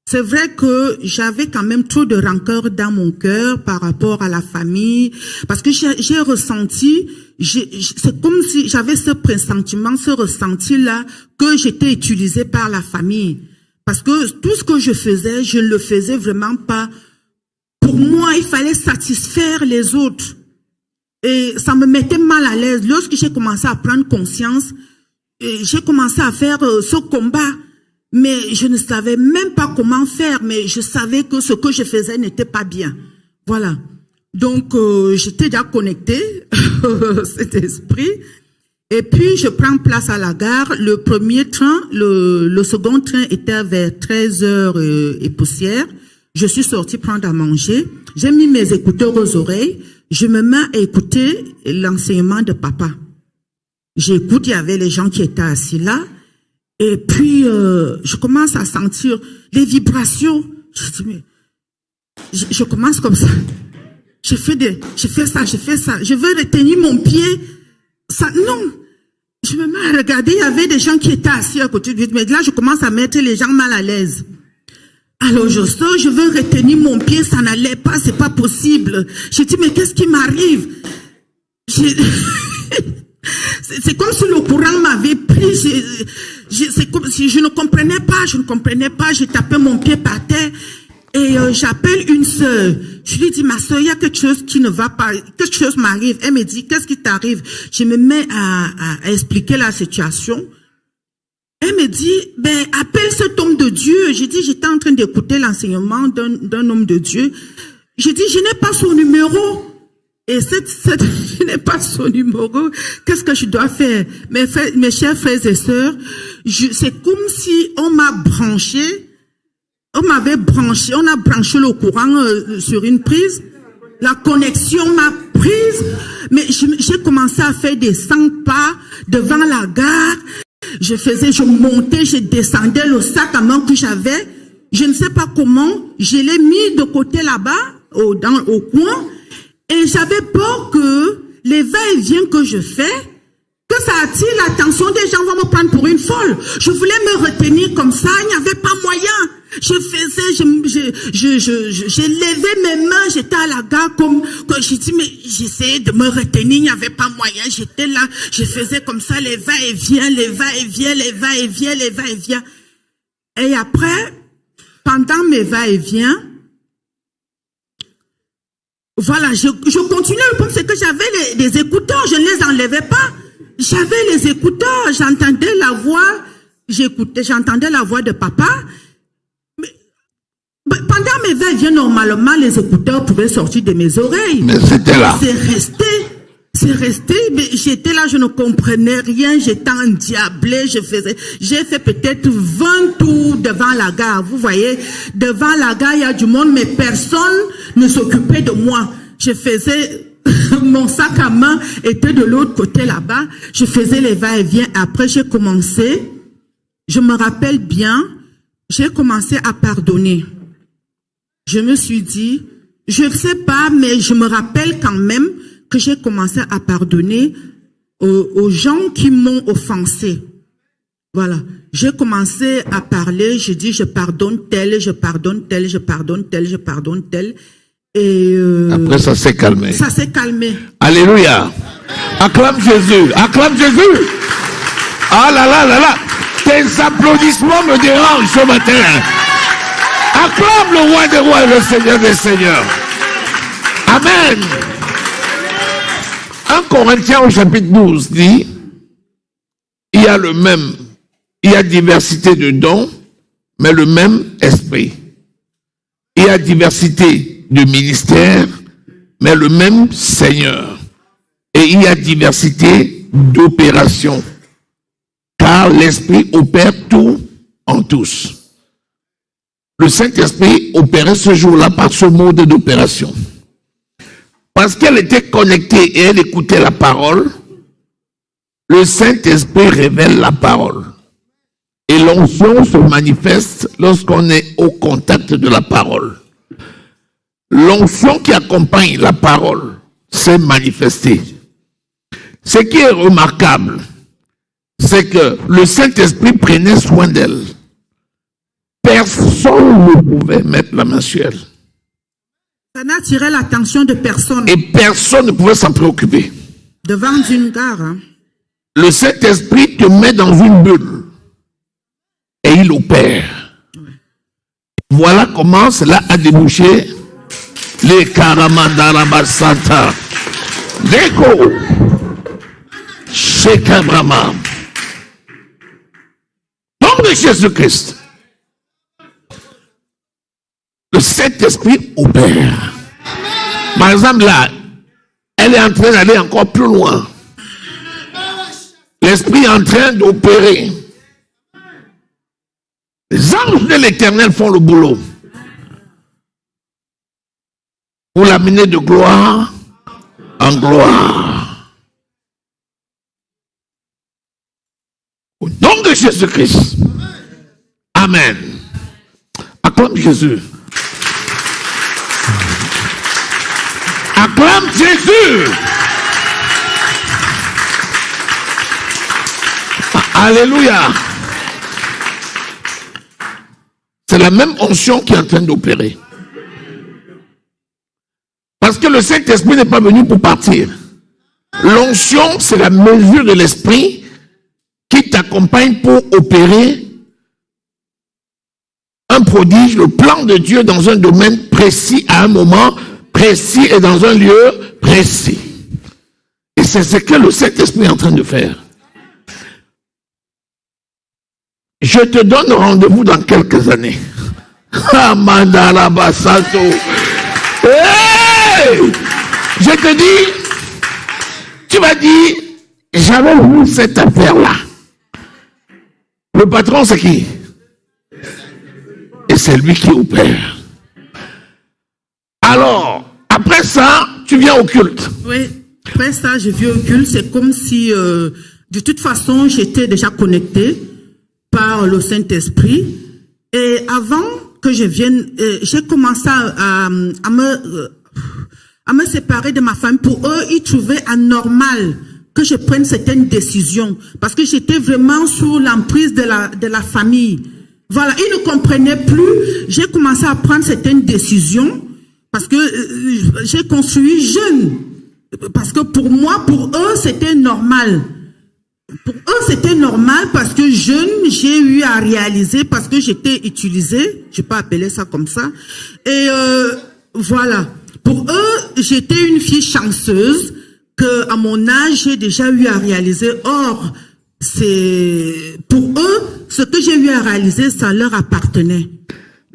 C'est vrai que j'avais quand même trop de rancœur dans mon cœur par rapport à la famille, parce que j'ai ressenti, c'est comme si j'avais ce pressentiment, ce ressenti-là, que j'étais utilisée par la famille. Parce que tout ce que je faisais, je ne le faisais vraiment pas. Pour moi, il fallait satisfaire les autres. Et ça me mettait mal à l'aise. Lorsque j'ai commencé à prendre conscience, j'ai commencé à faire ce combat. Mais je ne savais même pas comment faire, mais je savais que ce que je faisais n'était pas bien. Voilà. Donc, j'étais déjà connectée, cet esprit. Et puis, je prends place à la gare. Le premier train, le second train était vers 13h et poussière. Je suis sortie prendre à manger. J'ai mis mes écouteurs aux oreilles. Je me mets à écouter l'enseignement de papa. J'écoute, il y avait les gens qui étaient assis là. Et puis, je commence à sentir les vibrations. Je dis, mais, je commence comme ça. Je fais ça. Je veux retenir mon pied. Ça, non. Je me mets à regarder, il y avait des gens qui étaient assis à côté de lui. Mais là, je commence à mettre les gens mal à l'aise. Alors, je sors, je veux retenir mon pied, ça n'allait pas, c'est pas possible. Je dis, mais qu'est-ce qui m'arrive? C'est comme si le courant m'avait pris. C'est comme si je ne comprenais pas. J'ai tapé mon pied par terre et j'appelle une sœur. Je lui dis, ma sœur, il y a quelque chose qui ne va pas. Quelque chose m'arrive. Elle me dit, qu'est-ce qui t'arrive? Je me mets à expliquer la situation. Elle me dit, ben, appelle cet homme de Dieu. J'ai dit, j'étais en train d'écouter l'enseignement d'un homme de Dieu. J'ai dit, je n'ai pas son numéro. Et je n'ai pas son numéro. Qu'est-ce que je dois faire? Mes chers frères et sœurs, c'est comme si on m'a branché, on a branché le courant sur une prise. La connexion m'a prise, mais j'ai commencé à faire des 100 pas devant la gare. Je montais, je descendais le sac à main que j'avais. Je ne sais pas comment, je l'ai mis de côté là-bas, au coin. Et j'avais peur que les va-et-vient que je fais, que ça attire l'attention des gens, vont me prendre pour une folle. Je voulais me retenir comme ça, il n'y avait pas moyen. J'ai levé mes mains, j'étais à la gare comme, j'ai dit, mais j'essayais de me retenir, il n'y avait pas moyen. J'étais là, je faisais comme ça, les va-et-vient. Et après, pendant mes va-et-vient, voilà, je continuais, parce que j'avais les écouteurs, je ne les enlevais pas. J'avais les écouteurs, j'entendais la voix de papa. Mais pendant mes va-et-vient, normalement, les écouteurs pouvaient sortir de mes oreilles. Mais c'était là. C'est resté, mais j'étais là, je ne comprenais rien, j'étais endiablée, j'ai fait peut-être 20 tours devant la gare, vous voyez, devant la gare, il y a du monde, mais personne ne s'occupait de moi. Je faisais, mon sac à main était de l'autre côté là-bas, je faisais les va-et-vient, après j'ai commencé, je me rappelle bien, j'ai commencé à pardonner. Je me suis dit, je ne sais pas, mais je me rappelle quand même que j'ai commencé à pardonner aux gens qui m'ont offensé. Voilà. J'ai commencé à parler, je dis je pardonne tel. Et après, ça s'est calmé. Ça s'est calmé. Alléluia. Acclame Jésus. Acclame Jésus. Ah là là là là. Tes applaudissements me dérangent ce matin. Acclame le roi des rois et le Seigneur des seigneurs. Amen. 1 Corinthiens au chapitre 12 dit, il y a diversité de dons, mais le même esprit. Il y a diversité de ministères, mais le même Seigneur. Et il y a diversité d'opérations, car l'Esprit opère tout en tous. Le Saint-Esprit opérait ce jour-là par ce mode d'opération. parce qu'elle était connectée et elle écoutait la parole, le Saint-Esprit révèle la parole. Et l'onction se manifeste lorsqu'on est au contact de la parole. L'onction qui accompagne la parole s'est manifestée. Ce qui est remarquable, c'est que le Saint-Esprit prenait soin d'elle. Personne ne pouvait mettre la main sur elle. Ça n'attirait l'attention de personne. Et personne ne pouvait s'en préoccuper. Devant une gare. Hein. Le Saint-Esprit te met dans une bulle. Et il opère. Voilà comment cela a débouché les Karamandarabasata. Deko. Shekabrama. Nom de Jésus-Christ. Le Saint-Esprit opère. Par exemple, là, elle est en train d'aller encore plus loin. L'Esprit est en train d'opérer. Les anges de l'Éternel font le boulot pour l'amener de gloire en gloire. Au nom de Jésus-Christ. Amen. Acclame Jésus. Acclame Jésus. Alléluia. C'est la même onction qui est en train d'opérer. Parce que le Saint-Esprit n'est pas venu pour partir. L'onction, c'est la mesure de l'Esprit qui t'accompagne pour opérer un prodige, le plan de Dieu dans un domaine précis, à un moment précis et dans un lieu précis. Et c'est ce que le Saint-Esprit est en train de faire. Je te donne rendez-vous dans quelques années. Hey! Je te dis, tu vas dire, j'avais vu cette affaire-là. Le patron, c'est qui? Et c'est lui qui opère. Alors, après ça, tu viens au culte. Oui, après ça, je viens au culte. C'est comme si, de toute façon, j'étais déjà connecté par le Saint-Esprit. Et avant que je vienne, j'ai commencé à me séparer de ma famille. Pour eux, ils trouvaient anormal que je prenne certaines décisions. Parce que j'étais vraiment sous l'emprise de la famille. Voilà, ils ne comprenaient plus. J'ai commencé à prendre certaines décisions. Parce que j'ai construit jeune. Parce que pour moi, pour eux, c'était normal. Pour eux, c'était normal parce que jeune, j'ai eu à réaliser parce que j'étais utilisée. Je peux appeler ça comme ça. Et voilà. Pour eux, j'étais une fille chanceuse que à mon âge, j'ai déjà eu à réaliser. Or, c'est pour eux, ce que j'ai eu à réaliser, ça leur appartenait.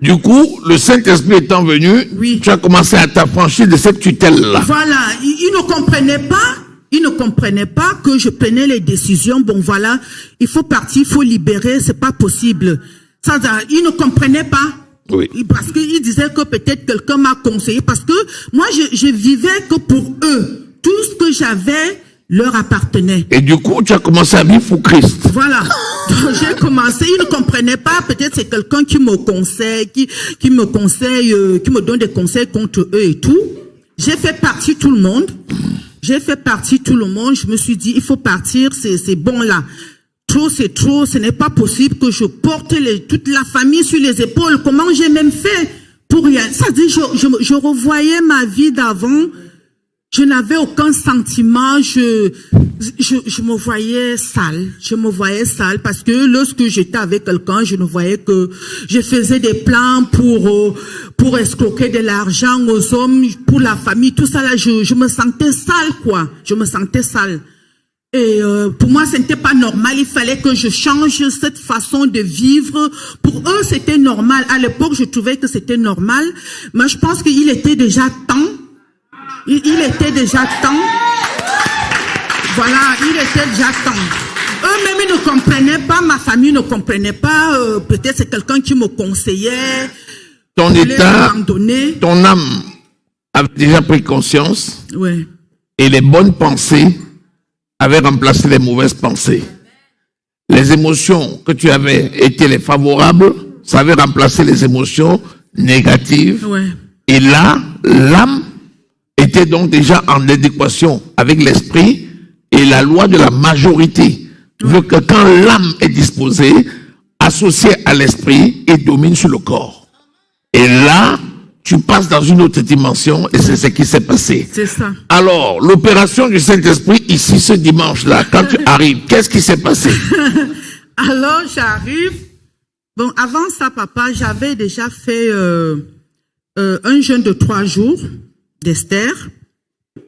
Du coup, le Saint-Esprit étant venu, oui. Tu as commencé à t'affranchir de cette tutelle-là. Voilà, ils ne comprenaient pas. Ils ne comprenaient pas que je prenais les décisions. Bon, voilà, il faut partir, il faut libérer, c'est pas possible. Ça, ils ne comprenaient pas. Oui. Parce qu'ils disaient que peut-être quelqu'un m'a conseillé. Parce que moi, je vivais que pour eux. Tout ce que j'avais leur appartenait. Et du coup, tu as commencé à vivre pour Christ. Voilà. Donc, j'ai commencé, ils ne comprenaient pas. Peut-être c'est quelqu'un qui me conseille, qui me conseille, qui me donne des conseils contre eux et tout. J'ai fait partie tout le monde. J'ai fait partie tout le monde. Je me suis dit, il faut partir, c'est bon là. Trop, c'est trop. Ce n'est pas possible que je porte toute la famille sur les épaules. Comment j'ai même fait pour rien? Ça dit, je revoyais ma vie d'avant. Je n'avais aucun sentiment. Je me voyais sale. Je me voyais sale parce que lorsque j'étais avec quelqu'un, je ne voyais que je faisais des plans pour escroquer de l'argent aux hommes, pour la famille, tout ça là. Je me sentais sale, quoi. Je me sentais sale. Et pour moi, ce n'était pas normal. Il fallait que je change cette façon de vivre. Pour eux, c'était normal. À l'époque, je trouvais que c'était normal. Mais je pense qu'il était déjà temps. Il était déjà temps. Voilà, il était déjà temps. Eux-mêmes, ils ne comprenaient pas. Ma famille ne comprenait pas. Peut-être c'est quelqu'un qui me conseillait. Ton état, ton âme avait déjà pris conscience Ouais. et les bonnes pensées avaient remplacé les mauvaises pensées. Les émotions que tu avais étaient les favorables, ça avait remplacé les émotions négatives. Ouais. Et là, l'âme était donc déjà en adéquation avec l'esprit et la loi de la majorité veut que quand l'âme est disposée, associée à l'esprit, et domine sur le corps. Et là, tu passes dans une autre dimension et c'est ce qui s'est passé. C'est ça. Alors, l'opération du Saint-Esprit ici ce dimanche-là, quand tu arrives, qu'est-ce qui s'est passé? Alors, j'arrive. Bon, avant ça, papa, j'avais déjà fait un jeûne de 3 jours d'Esther.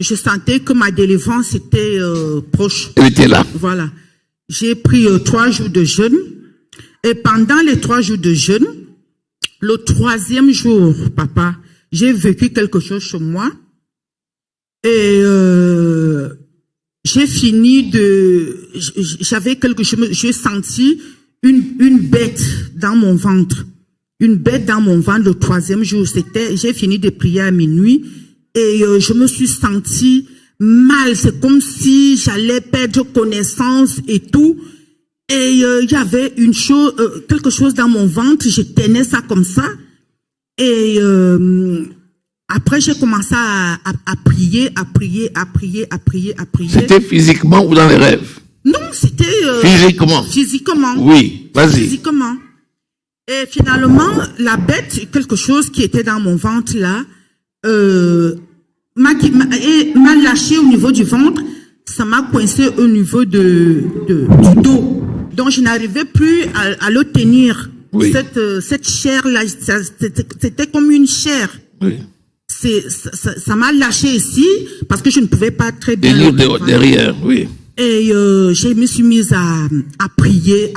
Je sentais que ma délivrance était proche. Elle était là. Voilà. J'ai pris 3 jours de jeûne. Et pendant les 3 jours de jeûne, le 3e jour, papa, j'ai vécu quelque chose chez moi. Et j'ai fini de... J'avais quelque chose... J'ai senti une bête dans mon ventre. Une bête dans mon ventre le 3e jour. J'ai fini de prier à minuit. Et je me suis sentie mal. C'est comme si j'allais perdre connaissance et tout. Et il y avait une chose, quelque chose dans mon ventre. Je tenais ça comme ça. Et après, j'ai commencé à prier. C'était physiquement ou dans les rêves? Non, c'était... Physiquement. Physiquement. Oui, vas-y. Physiquement. Et finalement, la bête, quelque chose qui était dans mon ventre là, m'a lâché au niveau du ventre. Ça m'a coincé au niveau du dos. Donc, je n'arrivais plus à le tenir. Oui. Cette chair-là, c'était comme une chair. Oui. Ça m'a lâché ici parce que je ne pouvais pas très bien. Derrière, oui. Et je me suis mise à prier.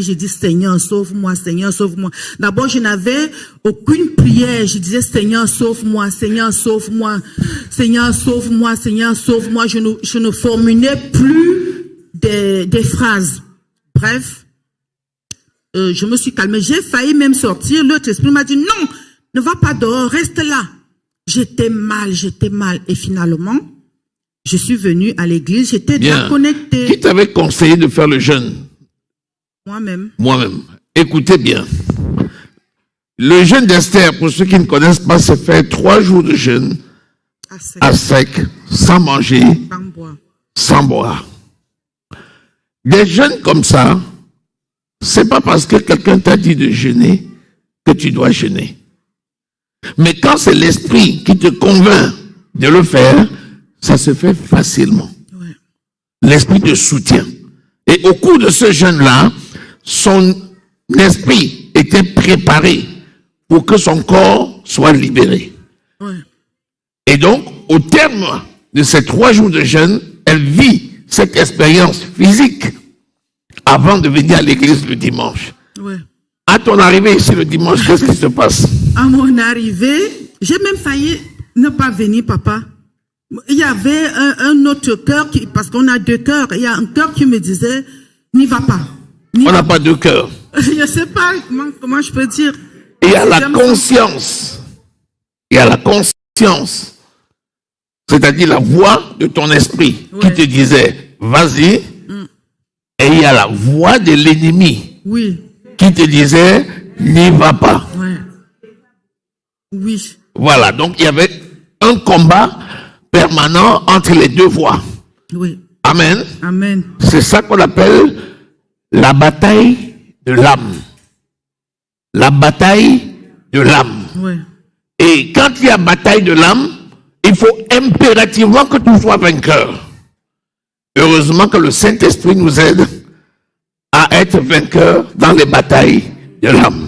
J'ai dit, Seigneur, sauve-moi, Seigneur, sauve-moi. D'abord, je n'avais aucune prière. Je disais, Seigneur, sauve-moi, Seigneur, sauve-moi, Seigneur, sauve-moi, Seigneur, sauve-moi. Je ne formulais plus des phrases. Bref, je me suis calmée. J'ai failli même sortir. L'autre esprit m'a dit, non, ne va pas dehors, reste là. J'étais mal. Et finalement, je suis venue à l'église, j'étais bien connectée. Qui t'avait conseillé de faire le jeûne? Moi-même. Moi-même. Écoutez bien. Le jeûne d'Esther, pour ceux qui ne connaissent pas, c'est faire 3 jours de jeûne à sec, sans manger, sans boire. Des jeûnes comme ça, c'est pas parce que quelqu'un t'a dit de jeûner que tu dois jeûner. Mais quand c'est l'esprit qui te convainc de le faire, ça se fait facilement. Ouais. L'esprit te soutient. Et au cours de ce jeûne-là, son esprit était préparé pour que son corps soit libéré. Ouais. Et donc, au terme de ces 3 jours de jeûne, elle vit cette expérience physique avant de venir à l'église le dimanche. Ouais. À ton arrivée ici le dimanche, qu'est-ce qui se passe? À mon arrivée, j'ai même failli ne pas venir, papa. Il y avait un autre cœur, parce qu'on a 2 cœurs, il y a un cœur qui me disait, n'y va pas. On n'a pas 2 cœurs. Je ne sais pas comment je peux dire. Il y a la conscience. Il y a la conscience. C'est-à-dire la voix de ton esprit qui te disait, vas-y. Et il y a la voix de l'ennemi qui te disait, n'y va pas. Ouais. Oui. Voilà, donc il y avait un combat permanent entre les 2 voix. Oui. Amen. Amen. C'est ça qu'on appelle la bataille de l'âme. La bataille de l'âme. Oui. Et quand il y a bataille de l'âme, il faut impérativement que tu sois vainqueur. Heureusement que le Saint-Esprit nous aide à être vainqueur dans les batailles de l'âme.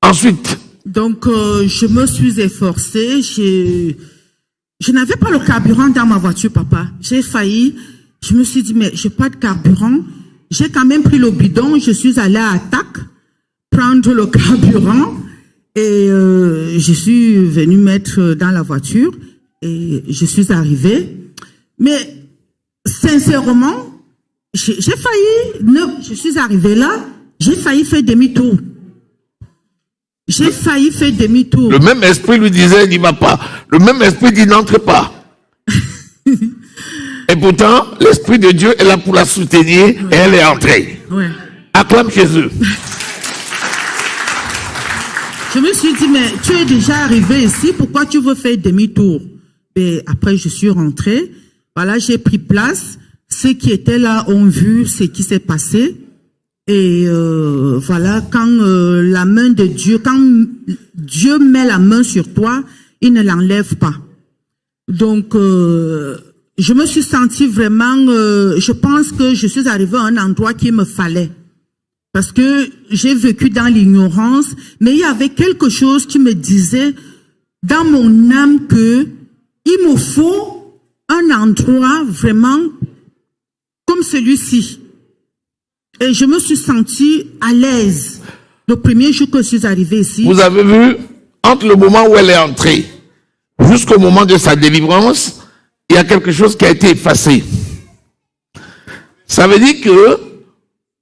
Ensuite. Donc, je me suis efforcée. Je n'avais pas le carburant dans ma voiture, papa. J'ai failli. Je me suis dit, mais j'ai pas de carburant. J'ai quand même pris le bidon. Je suis allée à Attaque prendre le carburant. Et je suis venue mettre dans la voiture. Et je suis arrivée. Mais sincèrement, j'ai failli, je suis arrivée là, j'ai failli faire demi-tour. J'ai failli faire demi-tour. Le même esprit lui disait, n'y va pas. Le même esprit dit, n'entre pas. Et pourtant, l'Esprit de Dieu est là pour la soutenir et elle est entrée. Ouais. Acclame Jésus. Je me suis dit, mais tu es déjà arrivé ici, pourquoi tu veux faire demi-tour? Et après, je suis rentrée. Voilà, j'ai pris place. Ceux qui étaient là ont vu ce qui s'est passé. Et voilà, quand la main de Dieu, quand Dieu met la main sur toi, il ne l'enlève pas. Donc, je me suis sentie vraiment, je pense que je suis arrivée à un endroit qu'il me fallait. Parce que j'ai vécu dans l'ignorance, mais il y avait quelque chose qui me disait dans mon âme que il me faut un endroit vraiment comme celui-ci. Et je me suis sentie à l'aise. Le premier jour que je suis arrivée ici. Vous avez vu, entre le moment où elle est entrée jusqu'au moment de sa délivrance, il y a quelque chose qui a été effacé. Ça veut dire que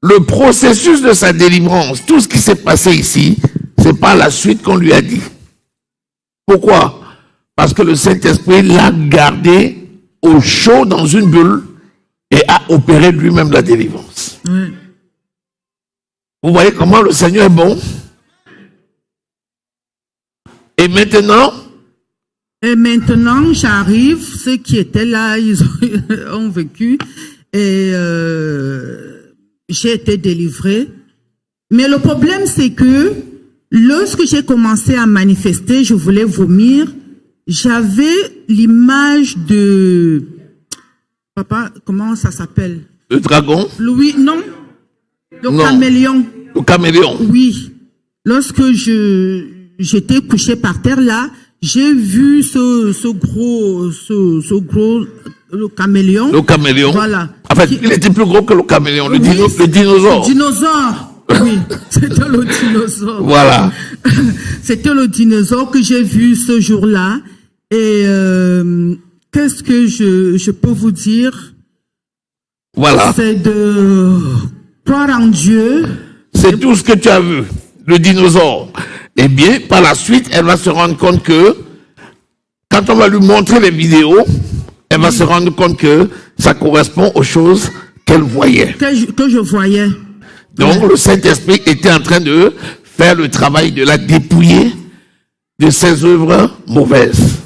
le processus de sa délivrance, tout ce qui s'est passé ici, c'est pas la suite qu'on lui a dit. Pourquoi? Parce que le Saint-Esprit l'a gardé au chaud dans une bulle et a opéré lui-même la délivrance. Oui. Vous voyez comment le Seigneur est bon? Et maintenant, j'arrive, ceux qui étaient là, ils ont vécu et j'ai été délivrée. Mais le problème, c'est que lorsque j'ai commencé à manifester, je voulais vomir, j'avais l'image de... Papa, comment ça s'appelle? le dragon, Louis, non. Le Non. caméléon. le caméléon, Oui. Lorsque j'étais couché par terre là, j'ai vu ce gros, le caméléon. le caméléon. Voilà. En fait, il était plus gros que le caméléon, le, Oui, le dinosaure. Le dinosaure. Oui, c'était le dinosaure. Voilà. C'était le dinosaure que j'ai vu ce jour-là. Et qu'est-ce que je peux vous dire? Voilà. C'est de croire en Dieu. C'est tout ce que tu as vu, le dinosaure. Eh bien, par la suite, elle va se rendre compte que, quand on va lui montrer les vidéos, elle va se rendre compte que ça correspond aux choses qu'elle voyait. Que je voyais. Donc, le Saint-Esprit était en train de faire le travail de la dépouiller de ses œuvres mauvaises.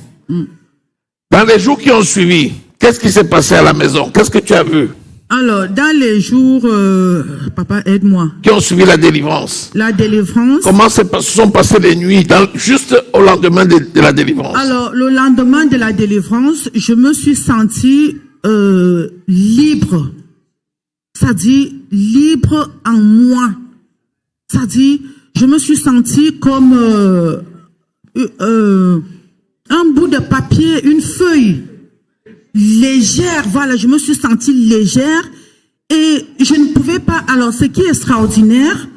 Dans les jours qui ont suivi, qu'est-ce qui s'est passé à la maison? Qu'est-ce que tu as vu? Alors, dans les jours, papa, aide-moi. Qui ont suivi la délivrance? La délivrance. Comment se sont passées les nuits, juste au lendemain de la délivrance? Alors, le lendemain de la délivrance, je me suis sentie libre. C'est-à-dire, libre en moi. C'est-à-dire, je me suis sentie comme un bout de papier, une feuille. Légère, voilà, je me suis sentie légère et je ne pouvais pas. Alors, ce qui est extraordinaire,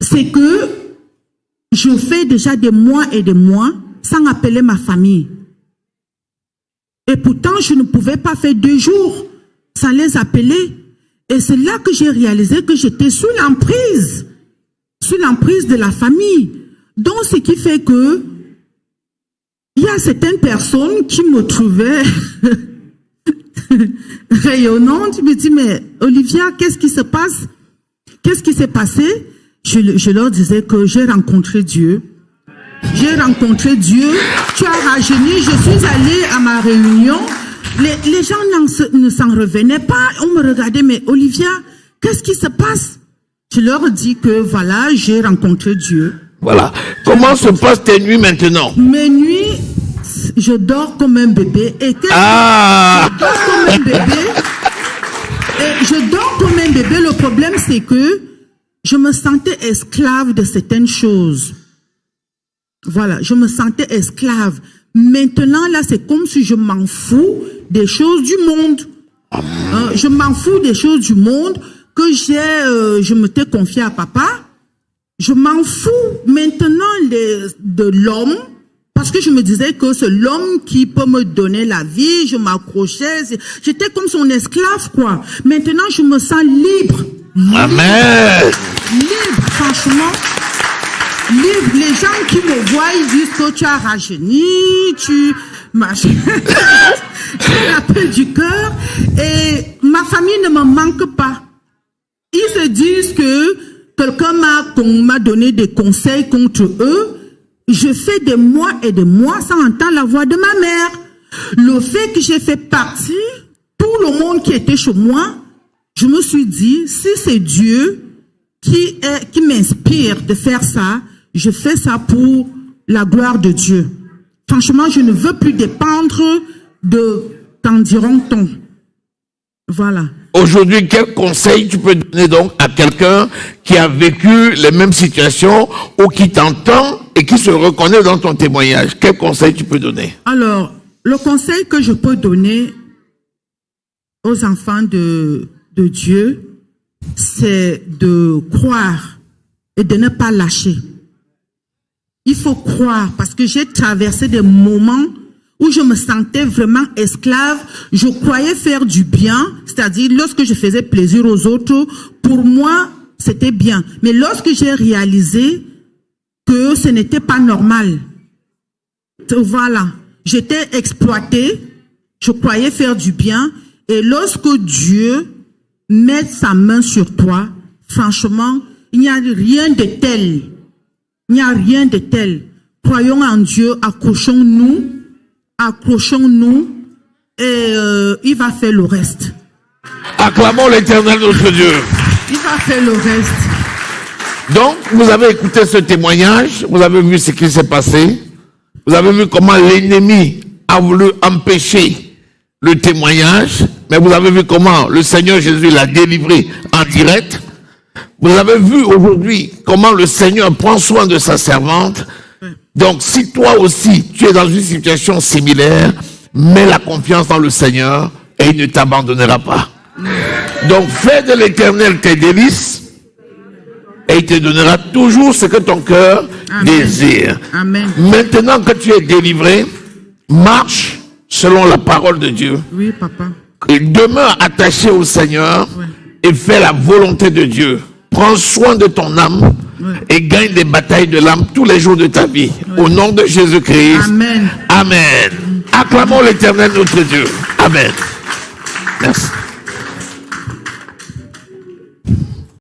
c'est que je fais déjà des mois et des mois sans appeler ma famille. Et pourtant, je ne pouvais pas faire 2 jours sans les appeler. Et c'est là que j'ai réalisé que j'étais sous l'emprise de la famille. Donc, ce qui fait que il y a certaines personnes qui me trouvaient rayonnante. Je me dis, mais Olivia, qu'est-ce qui se passe? Qu'est-ce qui s'est passé? Je leur disais que j'ai rencontré Dieu. J'ai rencontré Dieu. Tu as rajeuni. Je suis allée à ma réunion. Les gens ne s'en revenaient pas. On me regardait, mais Olivia, qu'est-ce qui se passe? Je leur dis que voilà, j'ai rencontré Dieu. Voilà. Comment se passent tes nuits maintenant? Mes nuits, je dors comme un bébé. Et je dors comme un bébé. Et je dors comme un bébé. Le problème, c'est que je me sentais esclave de certaines choses. Voilà, je me sentais esclave. Maintenant, là, c'est comme si je m'en fous des choses du monde. Je m'en fous des choses du monde que je m'étais confié à papa. Je m'en fous maintenant de l'homme, parce que je me disais que c'est l'homme qui peut me donner la vie. Je m'accrochais, j'étais comme son esclave, quoi. Maintenant, je me sens libre. Amen. Libre, franchement. Libre. les gens qui me voient, ils disent que tu as rajeuni, tu machin. J'ai la paix du cœur et ma famille ne me manque pas. Ils se disent que quelqu'un m'a donné des conseils contre eux. Je fais des mois et des mois sans entendre la voix de ma mère. Le fait que j'ai fait partie, tout le monde qui était chez moi, je me suis dit, si c'est Dieu qui m'inspire de faire ça, je fais ça pour la gloire de Dieu. Franchement, je ne veux plus dépendre de qu'en diront-on. Voilà. Aujourd'hui, quel conseil tu peux donner donc à quelqu'un qui a vécu les mêmes situations ou qui t'entend et qui se reconnaît dans ton témoignage? Quel conseil tu peux donner? Alors, le conseil que je peux donner aux enfants de Dieu, c'est de croire et de ne pas lâcher. Il faut croire parce que j'ai traversé des moments où je me sentais vraiment esclave. Je croyais faire du bien, c'est-à-dire lorsque je faisais plaisir aux autres, pour moi, c'était bien. Mais lorsque j'ai réalisé que ce n'était pas normal, voilà, j'étais exploitée, je croyais faire du bien, et lorsque Dieu met sa main sur toi, franchement, il n'y a rien de tel. Il n'y a rien de tel. Croyons en Dieu, accrochons-nous, et il va faire le reste. Acclamons l'Éternel notre Dieu. Il va faire le reste. Donc, vous avez écouté ce témoignage, vous avez vu ce qui s'est passé, vous avez vu comment l'ennemi a voulu empêcher le témoignage, mais vous avez vu comment le Seigneur Jésus l'a délivré en direct. Vous avez vu aujourd'hui comment le Seigneur prend soin de sa servante. Donc, si toi aussi, tu es dans une situation similaire, mets la confiance dans le Seigneur et il ne t'abandonnera pas. Donc, fais de l'Éternel tes délices et il te donnera toujours ce que ton cœur désire. Amen. Maintenant que tu es délivré, marche selon la parole de Dieu. Oui, papa. Et demeure attaché au Seigneur et fais la volonté de Dieu. Prends soin de ton âme et gagne des batailles de l'âme tous les jours de ta vie. Au nom de Jésus-Christ. Amen. Amen. Acclamons l'Éternel notre Dieu. Amen. Merci.